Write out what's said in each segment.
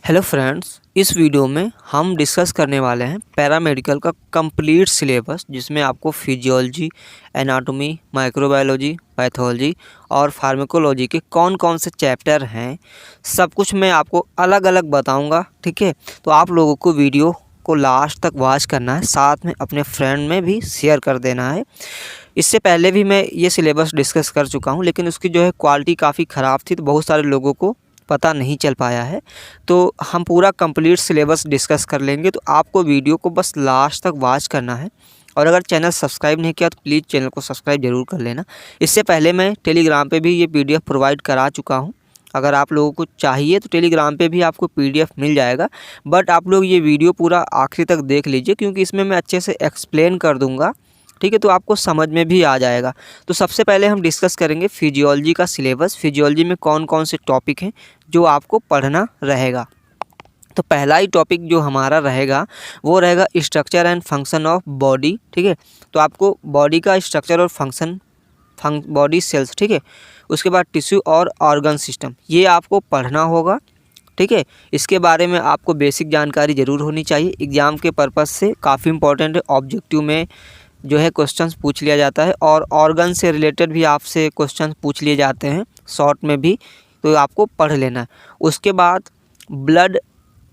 Hello friends, इस video में हम डिस्कस करने वाले हैं पैरामेडिकल का कंप्लीट सिलेबस, जिसमें आपको फिजियोलॉजी, एनाटॉमी, माइक्रोबायोलॉजी, पैथोलॉजी और फार्माकोलॉजी के कौन कौन से चैप्टर हैं, सब कुछ मैं आपको अलग अलग बताऊंगा। ठीक है, तो आप लोगों को वीडियो को लास्ट तक वॉच करना है, साथ में अपने फ्रेंड में भी शेयर कर देना है। इससे पहले भी मैं ये सिलेबस डिस्कस कर चुका हूँ, लेकिन उसकी जो है क्वालिटी काफ़ी ख़राब थी, तो बहुत सारे लोगों को पता नहीं चल पाया है। तो हम पूरा कंप्लीट सिलेबस डिस्कस कर लेंगे, तो आपको वीडियो को बस लास्ट तक वॉच करना है। और अगर चैनल सब्सक्राइब नहीं किया तो प्लीज़ चैनल को सब्सक्राइब ज़रूर कर लेना। इससे पहले मैं टेलीग्राम पे भी ये पीडीएफ प्रोवाइड करा चुका हूँ। अगर आप लोगों को चाहिए तो टेलीग्राम पे भी आपको पीडीएफ मिल जाएगा, बट आप लोग ये वीडियो पूरा आखिरी तक देख लीजिए, क्योंकि इसमें मैं अच्छे से एक्सप्लेन कर दूँगा। ठीक है, तो आपको समझ में भी आ जाएगा। तो सबसे पहले हम डिस्कस करेंगे फिजियोलॉजी का सिलेबस। फिजियोलॉजी में कौन कौन से टॉपिक हैं जो आपको पढ़ना रहेगा। तो पहला ही टॉपिक जो हमारा रहेगा वो रहेगा structure and function of body. ठीक है, तो आपको बॉडी का स्ट्रक्चर और फंक्शन, बॉडी सेल्स, ठीक है, उसके बाद टिश्यू और ऑर्गन सिस्टम, ये आपको पढ़ना होगा। ठीक है, इसके बारे में आपको बेसिक जानकारी ज़रूर होनी चाहिए। एग्ज़ाम के पर्पज़ से काफ़ी इंपॉर्टेंट है। ऑब्जेक्टिव में जो है क्वेश्चंस पूछ लिया जाता है, और ऑर्गन से रिलेटेड भी आपसे क्वेश्चंस पूछ लिए जाते हैं शॉर्ट में भी, तो आपको पढ़ लेना है। उसके बाद blood,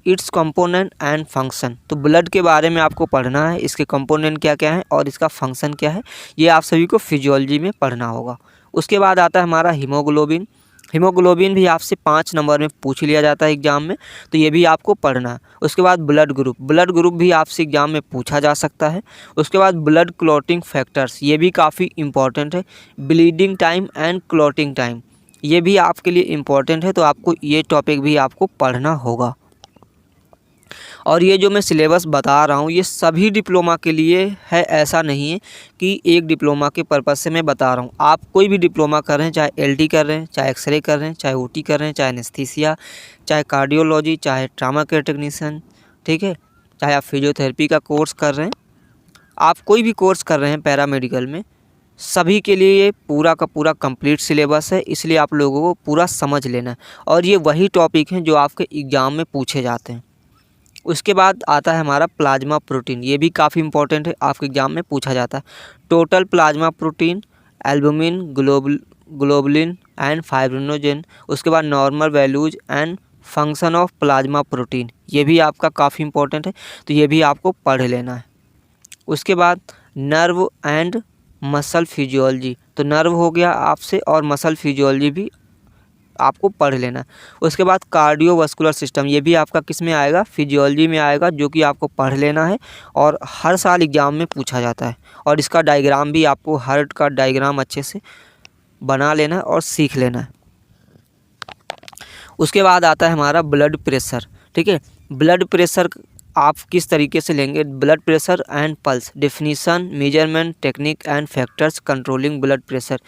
it's component and function, तो ब्लड के बारे में आपको पढ़ना है, इसके कंपोनेंट क्या क्या हैं और इसका फंक्शन क्या है, ये आप सभी को फिजियोलॉजी में पढ़ना होगा। उसके बाद आता है हमारा हीमोग्लोबिन। हीमोग्लोबिन भी आपसे 5 नंबर में पूछ लिया जाता है एग्ज़ाम में, तो ये भी आपको पढ़ना है। उसके बाद ब्लड ग्रुप, ब्लड ग्रुप भी आपसे एग्ज़ाम में पूछा जा सकता है। उसके बाद ब्लड क्लॉटिंग फैक्टर्स, ये भी काफ़ी इंपॉर्टेंट है। Bleeding time and clotting time, ये भी आपके लिए इम्पॉर्टेंट है, तो आपको ये टॉपिक भी आपको पढ़ना होगा। और ये जो मैं सिलेबस बता रहा हूँ ये सभी डिप्लोमा के लिए है, ऐसा नहीं है कि एक डिप्लोमा के पर्पज़ से मैं बता रहा हूँ। आप कोई भी डिप्लोमा कर रहे हैं, चाहे एलडी कर रहे हैं, चाहे एक्सरे कर रहे हैं, चाहे ओटी कर रहे हैं, चाहे एनेस्थीसिया, चाहे कार्डियोलॉजी, चाहे ट्रामा केयर टेक्नीशियन, ठीक है, चाहे आप फिजियोथेरेपी का कोर्स कर रहे हैं, आप कोई भी कोर्स कर रहे हैं पैरामेडिकल में, सभी के लिए ये पूरा का पूरा कंप्लीट सिलेबस है। इसलिए आप लोगों को पूरा समझ लेना है, और ये वही टॉपिक हैं जो आपके एग्ज़ाम में पूछे जाते हैं। उसके बाद आता है हमारा प्लाज्मा प्रोटीन, ये भी काफ़ी इंपॉर्टेंट है, आपके एग्जाम में पूछा जाता है। Total plasma protein, albumin, globulin and fibrinogen. उसके बाद normal values and function of plasma protein, ये भी आपका काफ़ी इंपॉर्टेंट है, तो ये भी आपको पढ़ लेना है। उसके बाद नर्व एंड मसल फिजियोलॉजी, तो नर्व हो गया आपसे, और मसल फिजियोलॉजी भी आपको पढ़ लेना है। उसके बाद कार्डियोवास्कुलर सिस्टम, ये भी आपका किस में आएगा, फिजियोलॉजी में आएगा, जो कि आपको पढ़ लेना है और हर साल एग्ज़ाम में पूछा जाता है। और इसका डायग्राम भी आपको, हार्ट का डायग्राम अच्छे से बना लेना है और सीख लेना है। उसके बाद आता है हमारा ब्लड प्रेशर। ठीक है, ब्लड प्रेशर आप किस तरीके से लेंगे, blood pressure and pulse, definition, measurement technique and factors controlling blood pressure,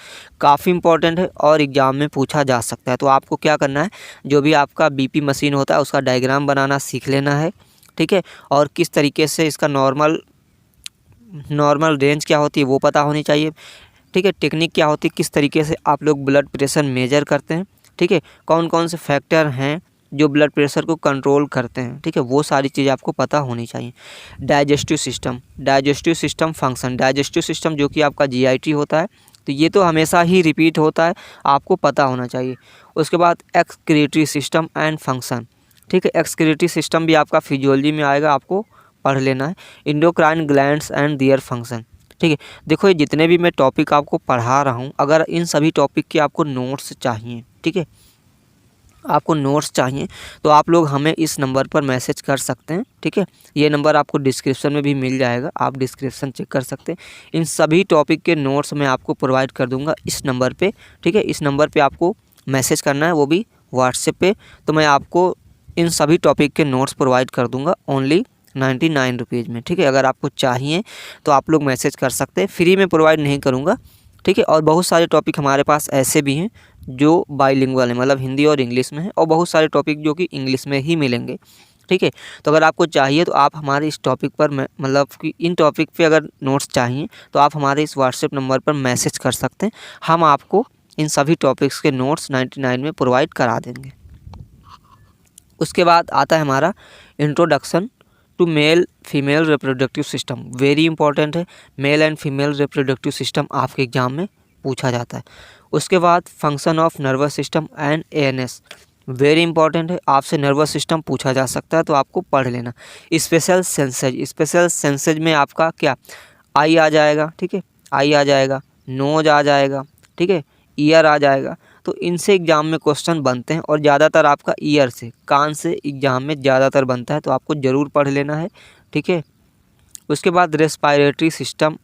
काफ़ी इंपॉर्टेंट है और एग्ज़ाम में पूछा जा सकता है। तो आपको क्या करना है, जो भी आपका बीपी मशीन होता है उसका डायग्राम बनाना सीख लेना है। ठीक है, और किस तरीके से इसका नॉर्मल रेंज क्या होती है वो पता होनी चाहिए। ठीक है, टेक्निक क्या होती है, किस तरीके से आप लोग ब्लड प्रेशर मेजर करते हैं। ठीक है, कौन कौन से फैक्टर हैं जो ब्लड प्रेशर को कंट्रोल करते हैं। ठीक है, वो सारी चीज़ें आपको पता होनी चाहिए। Digestive system function, digestive system जो कि आपका जीआईटी होता है, तो ये तो हमेशा ही रिपीट होता है, आपको पता होना चाहिए। उसके बाद एक्सक्रीटरी सिस्टम एंड फंक्शन, ठीक है, एक्सक्रीटरी सिस्टम भी आपका फिजियोलॉजी में आएगा, आपको पढ़ लेना है। Endocrine glands and their function, ठीक है। देखो, ये जितने भी मैं टॉपिक आपको पढ़ा रहा हूँ, अगर इन सभी टॉपिक के आपको नोट्स चाहिए, ठीक है, आपको नोट्स चाहिए, तो आप लोग हमें इस नंबर पर मैसेज कर सकते हैं। ठीक है, ये नंबर आपको डिस्क्रिप्शन में भी मिल जाएगा, आप डिस्क्रिप्शन चेक कर सकते हैं। इन सभी टॉपिक के नोट्स मैं आपको प्रोवाइड कर दूंगा इस नंबर पे। ठीक है, इस नंबर पे आपको मैसेज करना है, वो भी व्हाट्सएप पे, तो मैं आपको इन सभी टॉपिक के नोट्स प्रोवाइड कर दूँगा ओनली 99 रुपीज़ में। ठीक है, अगर आपको चाहिए तो आप लोग मैसेज कर सकते हैं, फ्री में प्रोवाइड नहीं करूँगा। ठीक है, और बहुत सारे टॉपिक हमारे पास ऐसे भी हैं जो बाइलिंगुअल है, मतलब हिंदी और इंग्लिश में है, और बहुत सारे टॉपिक जो कि इंग्लिश में ही मिलेंगे। ठीक है, तो अगर आपको चाहिए तो आप हमारे इस टॉपिक पर, मतलब कि इन टॉपिक पे अगर नोट्स चाहिए तो आप हमारे इस व्हाट्सएप नंबर पर मैसेज कर सकते हैं, हम आपको इन सभी टॉपिक्स के नोट्स 99 में प्रोवाइड करा देंगे। उसके बाद आता है हमारा introduction to male female reproductive system, very important है। Male and female reproductive system आपके एग्जाम में पूछा जाता है। उसके बाद function of nervous system and ANS, very important है, आपसे नर्वस सिस्टम पूछा जा सकता है तो आपको पढ़ लेना। स्पेशल सेंसेज, स्पेशल सेंसेज में आपका क्या आई आ जाएगा, ठीक है, आई आ जाएगा, नोज आ जाएगा, ठीक है, ईयर आ जाएगा। तो इनसे एग्जाम में क्वेश्चन बनते हैं और ज़्यादातर आपका ईयर से, कान से एग्जाम में ज़्यादातर बनता है, तो आपको ज़रूर पढ़ लेना है, ठीक है। उसके बाद रेस्पायरेटरी सिस्टम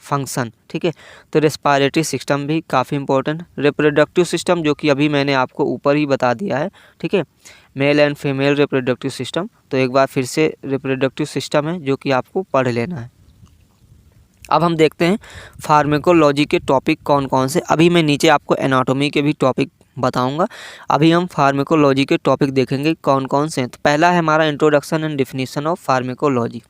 फंक्शन, ठीक है, तो रेस्पायरेटरी सिस्टम भी काफ़ी इंपॉर्टेंट। रिप्रोडक्टिव सिस्टम जो कि अभी मैंने आपको ऊपर ही बता दिया है, ठीक है, male and female reproductive system, तो एक बार फिर से रिप्रोडक्टिव सिस्टम है जो कि आपको पढ़ लेना है। अब हम देखते हैं फार्मेकोलॉजी के टॉपिक कौन कौन से। अभी मैं नीचे आपको एनाटॉमी के भी टॉपिक बताऊंगा, अभी हम फार्मेकोलॉजी के टॉपिक देखेंगे कौन कौन से हैं। तो पहला है हमारा introduction and definition of pharmacology.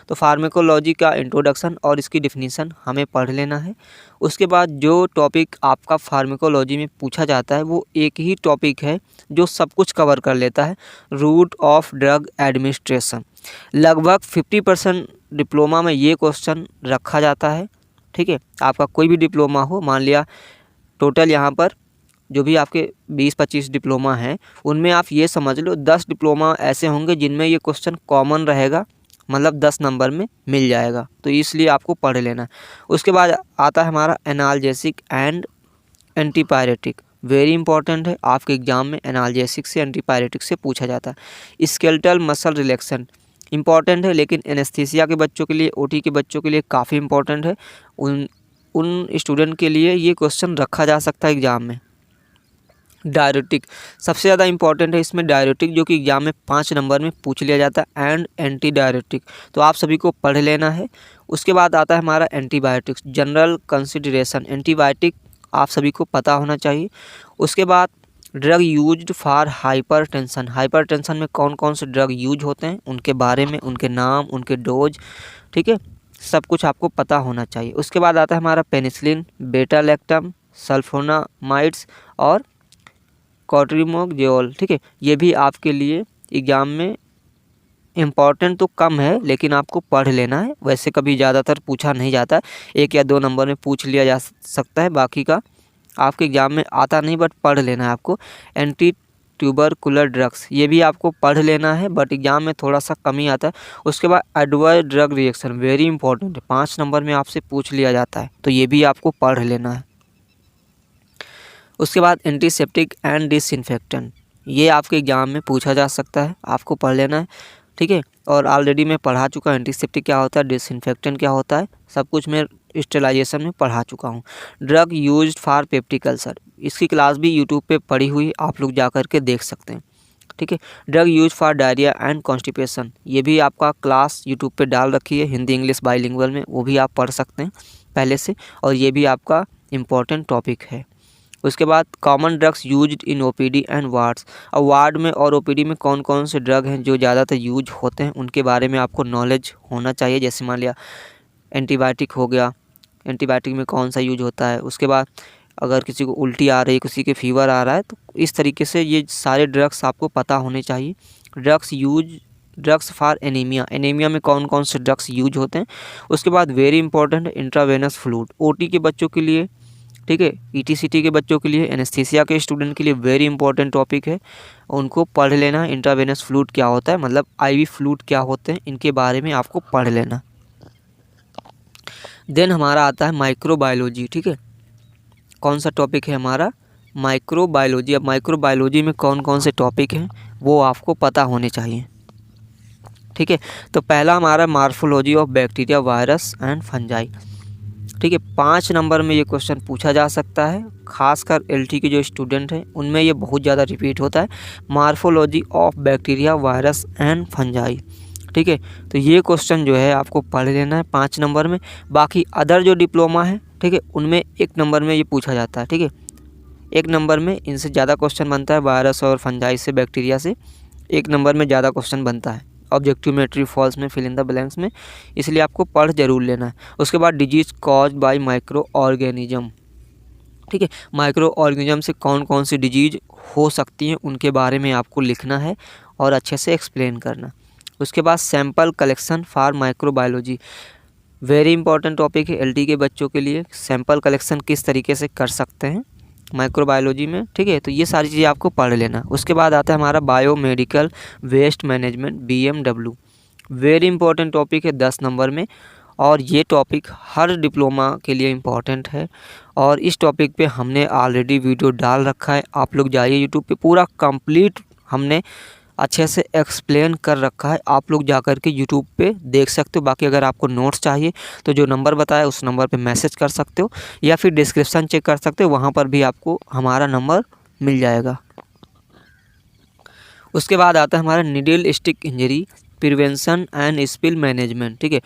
तो फार्मेकोलॉजी का इंट्रोडक्शन और इसकी डिफिनीशन हमें पढ़ लेना है। उसके बाद जो टॉपिक आपका फार्मेकोलॉजी में पूछा जाता है वो एक ही टॉपिक है जो सब कुछ कवर कर लेता है, रूट ऑफ ड्रग एडमिनिस्ट्रेशन। लगभग 50% डिप्लोमा में ये क्वेश्चन रखा जाता है, ठीक है। आपका कोई भी डिप्लोमा हो, मान लिया टोटल यहाँ पर जो भी आपके 20-25 डिप्लोमा हैं उनमें आप ये समझ लो 10 डिप्लोमा ऐसे होंगे जिनमें ये क्वेश्चन कॉमन रहेगा, मतलब 10 नंबर में मिल जाएगा, तो इसलिए आपको पढ़ लेना है। उसके बाद आता है हमारा analgesic and antipyretic, very important है, आपके एग्जाम में एनाल्जेसिक से एंटीपायरेटिक से पूछा जाता है। स्केलेटल मसल रिलैक्सेशन इंपॉर्टेंट है, लेकिन एनेस्थीसिया के बच्चों के लिए, ओटी के बच्चों के लिए काफ़ी इंपॉर्टेंट है, उन स्टूडेंट के लिए ये क्वेश्चन रखा जा सकता है एग्ज़ाम में। डायरेटिक सबसे ज़्यादा इंपॉर्टेंट है इसमें, डायरेटिक जो कि एग्जाम में 5 नंबर में पूछ लिया जाता है, एंड एंटी डायरेटिक, तो आप सभी को पढ़ लेना है। उसके बाद आता है हमारा एंटीबायोटिक्स, जनरल कंसिडरेशन, एंटीबायोटिक आप सभी को पता होना चाहिए। उसके बाद drug used for hypertension, hypertension में कौन कौन से ड्रग यूज होते हैं उनके बारे में, उनके नाम, उनके डोज, ठीक है, सब कुछ आपको पता होना चाहिए। उसके बाद आता है हमारा पेनिसिलिन, बेटा लैक्टम, सल्फोनामाइड्स और कॉट्रिमोक्सोल, ठीक है, ये भी आपके लिए एग्ज़ाम में इम्पॉर्टेंट तो कम है लेकिन आपको पढ़ लेना है। वैसे कभी ज़्यादातर पूछा नहीं जाता, 1 या 2 नंबर में पूछ लिया जा सकता है, बाकी का आपके एग्ज़ाम में आता नहीं, बट पढ़ लेना है आपको। एंटी ट्यूबरकुलर ड्रग्स, ये भी आपको पढ़ लेना है, बट एग्ज़ाम में थोड़ा सा कम ही आता है। उसके बाद adverse drug reaction, very important है, 5 नंबर में आपसे पूछ लिया जाता है, तो ये भी आपको पढ़ लेना है। उसके बाद एंटीसेप्टिक एंड डिसइंफेक्टेंट, ये आपके एग्ज़ाम में पूछा जा सकता है, आपको पढ़ लेना है, ठीक है। और ऑलरेडी मैं पढ़ा चुका हूँ एंटीसेप्टिक क्या होता है, डिसइंफेक्टेंट क्या होता है, सब कुछ मैं स्टेलाइजेशन में पढ़ा चुका हूँ। Drug used for peptic ulcer, इसकी क्लास भी यूट्यूब पे पढ़ी हुई, आप लोग जा कर के देख सकते हैं, ठीक है। Drug use for diarrhoea and constipation, ये भी आपका क्लास यूट्यूब पे डाल रखी है हिंदी इंग्लिश बाइलिंगुअल में, वो भी आप पढ़ सकते हैं पहले से, और ये भी आपका इम्पॉर्टेंट टॉपिक है। उसके बाद common drugs used in OPD and wards, अब वार्ड में और ओपीडी में कौन कौन से ड्रग हैं जो ज़्यादातर यूज होते हैं उनके बारे में आपको नॉलेज होना चाहिए। जैसे मान लिया एंटीबायोटिक हो गया, एंटीबायोटिक में कौन सा यूज होता है। उसके बाद अगर किसी को उल्टी आ रही है, किसी के फीवर आ रहा है, तो इस तरीके से ये सारे ड्रग्स आपको पता होने चाहिए। ड्रग्स फॉर एनीमिया, एनीमिया में कौन कौन से ड्रग्स यूज होते हैं। उसके बाद very important intravenous fluid, OT के बच्चों के लिए, ठीक है, ईटीसीटी के बच्चों के लिए, एनेस्थीसिया के स्टूडेंट के लिए वेरी इंपॉर्टेंट टॉपिक है, उनको पढ़ लेना है। इंट्रावेनस फ्लूइड क्या होता है, मतलब आईवी फ्लूइड क्या होते हैं, इनके बारे में आपको पढ़ लेना। देन हमारा आता है माइक्रोबायोलॉजी, ठीक है, कौन सा टॉपिक है हमारा, माइक्रोबायोलॉजी। अब माइक्रोबायोलॉजी में कौन कौन से टॉपिक हैं वो आपको पता होने चाहिए, ठीक है। तो पहला हमारा morphology of bacteria, virus and fungi, ठीक है, 5 नंबर में ये क्वेश्चन पूछा जा सकता है, खासकर एलटी के जो स्टूडेंट हैं उनमें ये बहुत ज़्यादा रिपीट होता है, morphology of bacteria, virus and fungi, ठीक है। तो ये क्वेश्चन जो है आपको पढ़ लेना है 5 नंबर में। बाकी अदर जो डिप्लोमा है, ठीक है, उनमें 1 नंबर में ये पूछा जाता है, ठीक है, 1 नंबर में इनसे ज़्यादा क्वेश्चन बनता है, वायरस और फंजाई से, बैक्टीरिया से 1 नंबर में ज़्यादा क्वेश्चन बनता है, ऑब्जेक्टिव में, ट्रू फॉल्स में, फिल इन द ब्लैंक्स में, इसलिए आपको पढ़ जरूर लेना है। उसके बाद disease caused by micro organism, ठीक है, माइक्रो ऑर्गेनिज्म से कौन कौन सी डिजीज हो सकती हैं उनके बारे में आपको लिखना है और अच्छे से एक्सप्लेन करना। उसके बाद sample collection for microbiology, very important topic है एलटी के बच्चों के लिए। सैंपल कलेक्शन किस तरीके से कर सकते हैं माइक्रोबायोलॉजी में, ठीक है। तो ये सारी चीज़ें आपको पढ़ लेना। उसके बाद आता है हमारा biomedical waste management BMW, very important topic है 10 नंबर में, और ये टॉपिक हर डिप्लोमा के लिए इम्पॉर्टेंट है। और इस टॉपिक पे हमने ऑलरेडी वीडियो डाल रखा है, आप लोग जाइए यूट्यूब पे, पूरा कंप्लीट हमने अच्छे से एक्सप्लेन कर रखा है, आप लोग जाकर के यूट्यूब पे देख सकते हो। बाकी अगर आपको नोट्स चाहिए तो जो नंबर बताया उस नंबर पे मैसेज कर सकते हो, या फिर डिस्क्रिप्शन चेक कर सकते हो, वहाँ पर भी आपको हमारा नंबर मिल जाएगा। उसके बाद आता है हमारा needle stick injury prevention and spill management, ठीक है।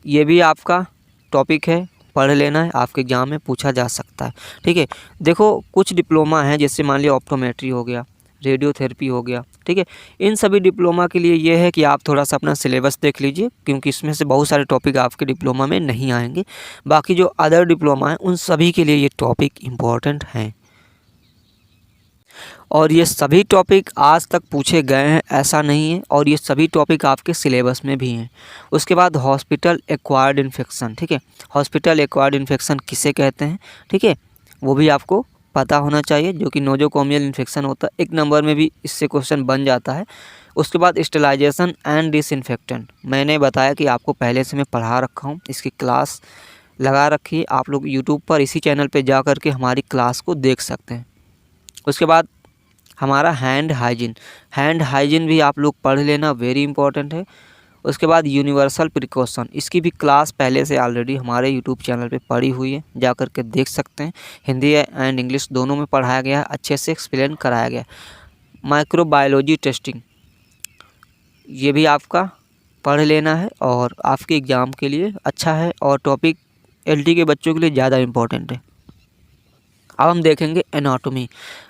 ये भी आपका टॉपिक है, पढ़ लेना है, आपके एग्जाम में पूछा जा सकता है, ठीक है। देखो कुछ डिप्लोमा हैं, जैसे मान लिया ऑप्टोमेट्री हो गया, रेडियोथेरेपी हो गया, ठीक है। इन सभी डिप्लोमा के लिए ये है कि आप थोड़ा सा अपना सिलेबस देख लीजिए, क्योंकि इसमें से बहुत सारे टॉपिक आपके डिप्लोमा में नहीं आएंगे। बाकी जो अदर डिप्लोमा हैं उन सभी के लिए ये टॉपिक इम्पॉर्टेंट हैं, और ये सभी टॉपिक आज तक पूछे गए हैं ऐसा नहीं है, और ये सभी टॉपिक आपके सिलेबस में भी हैं। उसके बाद हॉस्पिटल एक्वायर्ड इन्फेक्शन, ठीक है। हॉस्पिटल एक्वायर्ड इन्फेक्शन किसे कहते हैं, ठीक है, वो भी आपको पता होना चाहिए, जो कि नोजोकोमियल इन्फेक्शन होता है। 1 नंबर में भी इससे क्वेश्चन बन जाता है। उसके बाद स्टेलाइजेशन एंड डिसइंफेक्टेंट, मैंने बताया कि आपको पहले से मैं पढ़ा रखा हूँ, इसकी क्लास लगा रखी है, आप लोग यूट्यूब पर इसी चैनल पर जा कर के हमारी क्लास को देख सकते हैं। उसके बाद हमारा हैंड हाइजीन भी आप लोग पढ़ लेना, वेरी इंपॉर्टेंट है। उसके बाद यूनिवर्सल प्रिकॉशन, इसकी भी क्लास पहले से ऑलरेडी हमारे यूट्यूब चैनल पे पढ़ी हुई है, जा कर के देख सकते हैं। हिंदी एंड इंग्लिश दोनों में पढ़ाया गया है, अच्छे से एक्सप्लेन कराया गया है। माइक्रोबायोलॉजी टेस्टिंग, ये भी आपका पढ़ लेना है और आपके एग्ज़ाम के लिए अच्छा है, और टॉपिक एलटी के बच्चों के लिए ज़्यादा इम्पोर्टेंट है। अब हम देखेंगे एनाटॉमी।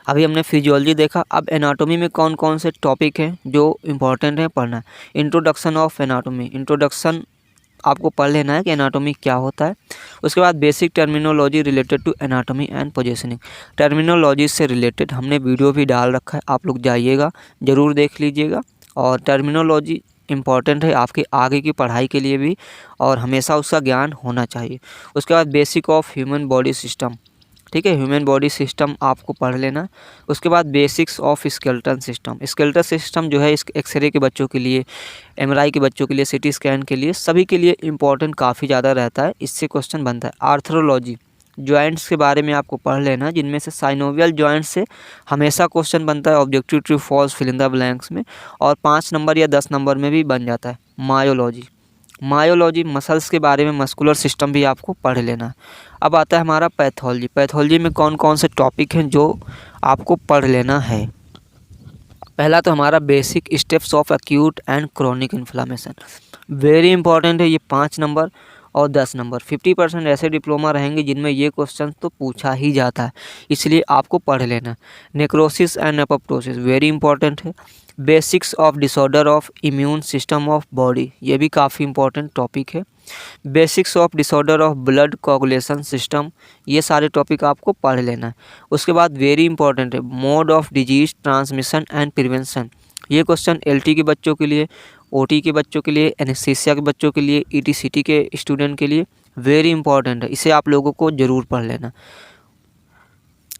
अभी हमने फिजियोलॉजी देखा, अब एनाटॉमी में कौन कौन से टॉपिक हैं जो इम्पोर्टेंट है पढ़ना है। इंट्रोडक्शन ऑफ एनाटॉमी, इंट्रोडक्शन आपको पढ़ लेना है कि एनाटॉमी क्या होता है। उसके बाद basic terminology related to anatomy and positioning, terminology से रिलेटेड हमने वीडियो भी डाल रखा है, आप लोग जाइएगा ज़रूर देख लीजिएगा। और टर्मिनोलॉजी इम्पॉर्टेंट है आपके आगे की पढ़ाई के लिए भी, और हमेशा उसका ज्ञान होना चाहिए। उसके बाद basic of human body system, ठीक है, ह्यूमन बॉडी सिस्टम आपको पढ़ लेना। उसके बाद बेसिक्स ऑफ स्केलेटल सिस्टम जो है इस एक्सरे के बच्चों के लिए, एमआरआई के बच्चों के लिए, सिटी स्कैन के लिए, सभी के लिए इम्पॉर्टेंट काफ़ी ज़्यादा रहता है, इससे क्वेश्चन बनता है। आर्थरोलॉजी, जॉइंट्स के बारे में आपको पढ़ लेना, जिनमें से साइनोवियल जॉइंट्स से हमेशा क्वेश्चन बनता है, objective true false fill in the blanks में, और 5 नंबर या 10 नंबर में भी बन जाता है। मायोलॉजी मसल्स के बारे में, मस्कुलर सिस्टम भी आपको पढ़ लेना है। अब आता है हमारा पैथोलॉजी में कौन कौन से टॉपिक हैं जो आपको पढ़ लेना है। पहला तो हमारा basic steps of acute and chronic inflammation, very important है ये 5 नंबर और 10 नंबर। 50% ऐसे डिप्लोमा रहेंगे जिनमें ये क्वेश्चन तो पूछा ही जाता है, इसलिए आपको पढ़ लेना। Necrosis and apoptosis, very important है। Basics of disorder of immune system of body, ये भी काफ़ी इंपॉर्टेंट टॉपिक है। Basics of disorder of blood coagulation system, ये सारे टॉपिक आपको पढ़ लेना है। उसके बाद वेरी इंपॉर्टेंट है mode of disease transmission and prevention, ये क्वेश्चन एलटी के बच्चों के लिए, ओटी के बच्चों के लिए, एनेस्थीसिया के बच्चों के लिए, ईटीसीटी के स्टूडेंट के लिए वेरी इंपॉर्टेंट है, इसे आप लोगों को ज़रूर पढ़ लेना।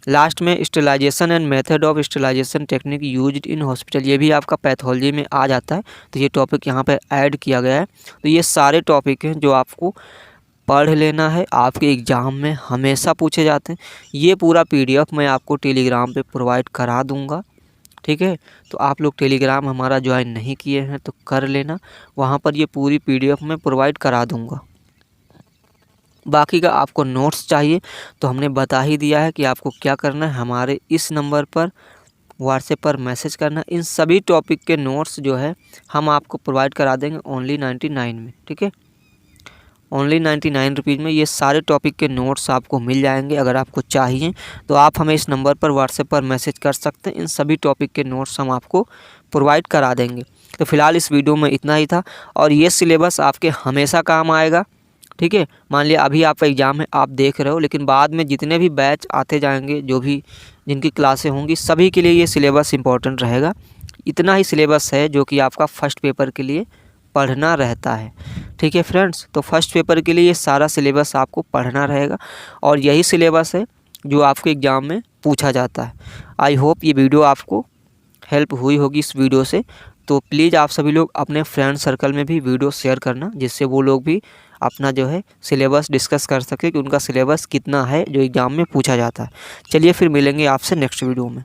लास्ट में sterilisation and method of sterilisation technique used in hospital, ये भी आपका पैथोलॉजी में आ जाता है, तो ये टॉपिक यहाँ पे ऐड किया गया है। तो ये सारे टॉपिक हैं जो आपको पढ़ लेना है, आपके एग्ज़ाम में हमेशा पूछे जाते हैं। ये पूरा PDF मैं आपको टेलीग्राम पे प्रोवाइड करा दूँगा, ठीक है। तो आप लोग टेलीग्राम हमारा ज्वाइन नहीं किए हैं तो कर लेना, वहाँ पर ये पूरी PDF मैं प्रोवाइड करा दूँगा। बाकी का आपको नोट्स चाहिए तो हमने बता ही दिया है कि आपको क्या करना है, हमारे इस नंबर पर व्हाट्सएप पर मैसेज करना। इन सभी टॉपिक के नोट्स जो है हम आपको प्रोवाइड करा देंगे ओनली 99 में, ठीक है, ओनली 99 रुपीज़ में ये सारे टॉपिक के नोट्स आपको मिल जाएंगे। अगर आपको चाहिए तो आप हमें इस नंबर पर व्हाट्सएप पर मैसेज कर सकते हैं, इन सभी टॉपिक के नोट्स हम आपको प्रोवाइड करा देंगे। तो फिलहाल इस वीडियो में इतना ही था, और ये सिलेबस आपके हमेशा काम आएगा, ठीक है। मान लिया अभी आपका एग्ज़ाम है, आप देख रहे हो, लेकिन बाद में जितने भी बैच आते जाएंगे, जो भी जिनकी क्लासें होंगी, सभी के लिए ये सिलेबस इम्पोर्टेंट रहेगा। इतना ही सिलेबस है जो कि आपका फर्स्ट पेपर के लिए पढ़ना रहता है। ठीक है फ्रेंड्स, तो फर्स्ट पेपर के लिए ये सारा सिलेबस आपको पढ़ना रहेगा और यही सिलेबस है जो आपके एग्ज़ाम में पूछा जाता है। आई होप ये वीडियो आपको हेल्प हुई होगी इस वीडियो से। तो प्लीज़ आप सभी लोग अपने फ्रेंड सर्कल में भी वीडियो शेयर करना, जिससे वो लोग भी अपना जो है सिलेबस डिस्कस कर सके कि उनका सिलेबस कितना है जो एग्ज़ाम में पूछा जाता है। चलिए फिर मिलेंगे आपसे नेक्स्ट वीडियो में।